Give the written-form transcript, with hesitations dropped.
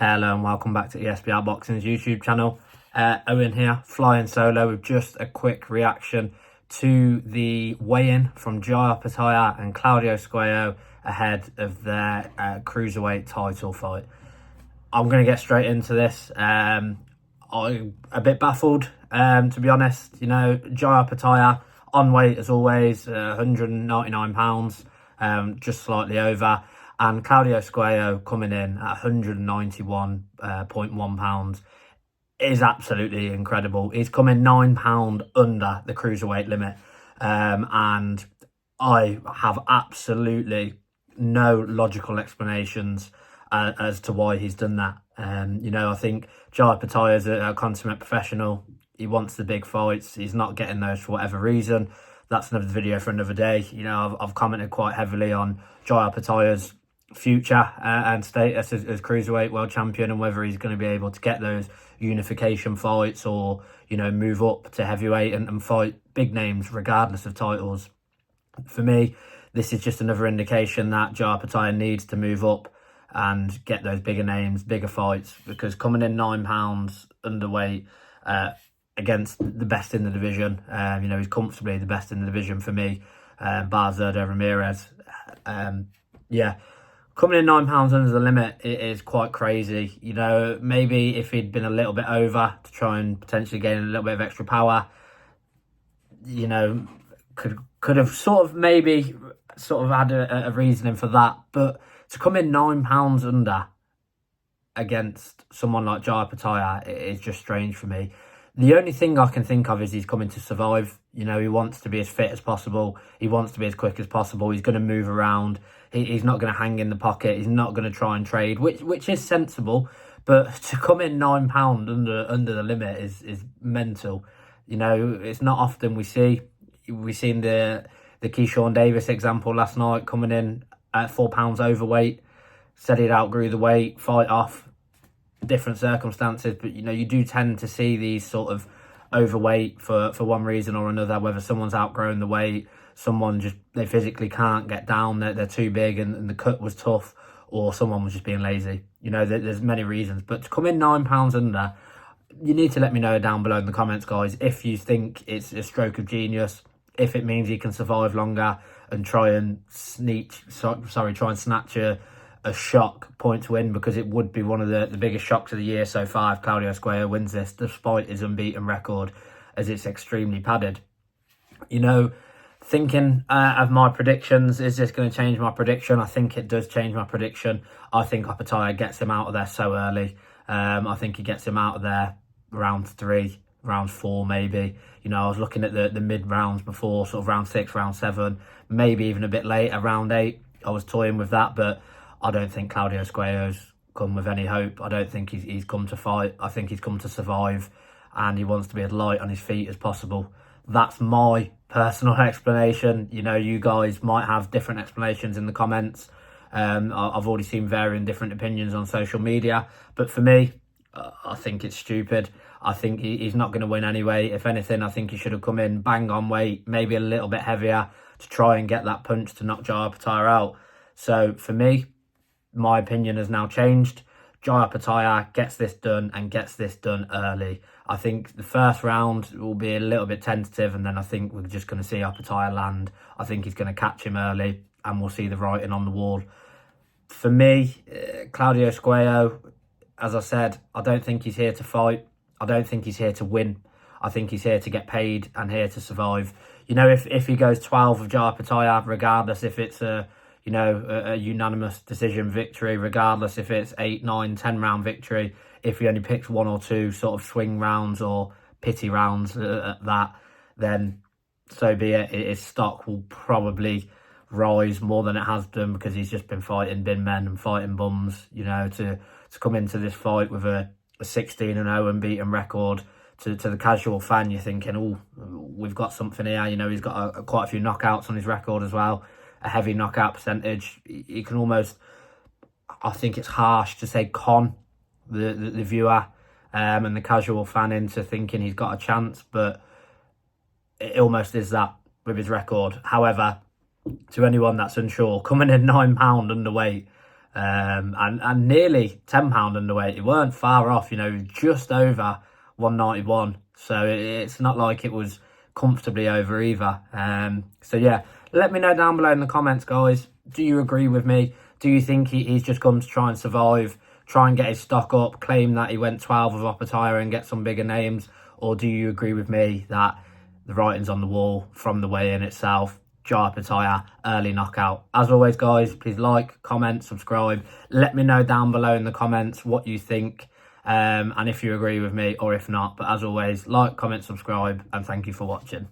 Hello and welcome back to ESBR Boxing's YouTube channel. Owen here, flying solo with just a quick reaction to the weigh-in from Jai OPETEIA and Claudio SQUEO ahead of their cruiserweight title fight. I'm going to get straight into this. I'm a bit baffled, to be honest. You know, Jai OPETEIA on weight as always, 199 pounds, just slightly over. And Claudio SQUEO coming in at 191.1 pounds is absolutely incredible. He's coming £9 under the cruiserweight limit. And I have absolutely no logical explanations as to why he's done that. You know, I think Jai OPETEIA is a consummate professional. He wants the big fights. He's not getting those for whatever reason. That's another video for another day. You know, I've commented quite heavily on Jai OPETEIA's future and status as cruiserweight world champion, and whether he's going to be able to get those unification fights or, you know, move up to heavyweight and fight big names regardless of titles. For me, this is just another indication that Jai OPETEIA needs to move up and get those bigger names, bigger fights, because coming in £9 underweight against the best in the division, you know, he's comfortably the best in the division for me, bar Zurdo Ramirez. Yeah, coming in £9 under the limit, it is quite crazy. You know, maybe if he'd been a little bit over to try and potentially gain a little bit of extra power, you know, could have sort of had a reasoning for that. But to come in £9 under against someone like Jai OPETEIA, it is just strange for me. The only thing I can think of is he's coming to survive. You know, he wants to be as fit as possible. He wants to be as quick as possible. He's going to move around. He's not going to hang in the pocket. He's not going to try and trade, which is sensible. But to come in £9 under the limit is mental. You know, it's not often we've seen the Keyshawn Davis example last night, coming in at £4 overweight, said he'd outgrew the weight, fight off, different circumstances. But, you know, you do tend to see these sort of overweight for one reason or another, whether someone's outgrown the weight, someone just, they physically can't get down, they're too big and the cut was tough, or someone was just being lazy. You know, there's many reasons. But to come in £9 under, you need to let me know down below in the comments, guys, if you think it's a stroke of genius, if it means he can survive longer and try and snatch a shock point to win, because it would be one of the biggest shocks of the year so far if Claudio SQUEO wins this, despite his unbeaten record, as it's extremely padded. You know, thinking of my predictions, is this going to change my prediction? I think it does change my prediction. I think OPETEIA gets him out of there so early. I think he gets him out of there round 3, round 4 maybe. You know, I was looking at the mid rounds before, sort of round 6, round 7, maybe even a bit later, round 8. I was toying with that, but I don't think Claudio SQUEO's come with any hope. I don't think he's come to fight. I think he's come to survive, and he wants to be as light on his feet as possible. That's my personal explanation. You know, you guys might have different explanations in the comments. I've already seen varying different opinions on social media, but for me, I think it's stupid. I think he's not going to win anyway. If anything, I think he should have come in bang on weight, maybe a little bit heavier, to try and get that punch to knock Jai OPETEIA out. So for me, my opinion has now changed. Jai OPETEIA gets this done, and gets this done early. I think the first round will be a little bit tentative, and then I think we're just going to see OPETEIA land. I think he's going to catch him early, and we'll see the writing on the wall. For me, Claudio SQUEO, as I said, I don't think he's here to fight. I don't think he's here to win. I think he's here to get paid and here to survive. You know, if he goes 12 with Jai OPETEIA, regardless if it's a unanimous decision victory, regardless if it's 8, 9, 10 round victory, if he only picks 1 or 2 sort of swing rounds or pity rounds at that, then so be it. His stock will probably rise more than it has done, because he's just been fighting bin men and fighting bums. You know, to come into this fight with a 16-0 unbeaten record, to the casual fan, you're thinking, oh, we've got something here. You know, he's got quite a few knockouts on his record as well, a heavy knockout percentage. You can almost, I think it's harsh to say, con the viewer and the casual fan into thinking he's got a chance, but it almost is that with his record. However, to anyone that's unsure, coming in £9 underweight and nearly £10 underweight. It weren't far off, you know, just over 191. So it's not like it was comfortably over either. So yeah, let me know down below in the comments, guys. Do you agree with me? Do you think he's just come to try and survive, try and get his stock up, claim that he went 12 with OPETEIA and get some bigger names? Or do you agree with me that the writing's on the wall from the weigh-in itself? Joe OPETEIA, early knockout. As always, guys, please like, comment, subscribe. Let me know down below in the comments what you think, and if you agree with me or if not. But as always, like, comment, subscribe, and thank you for watching.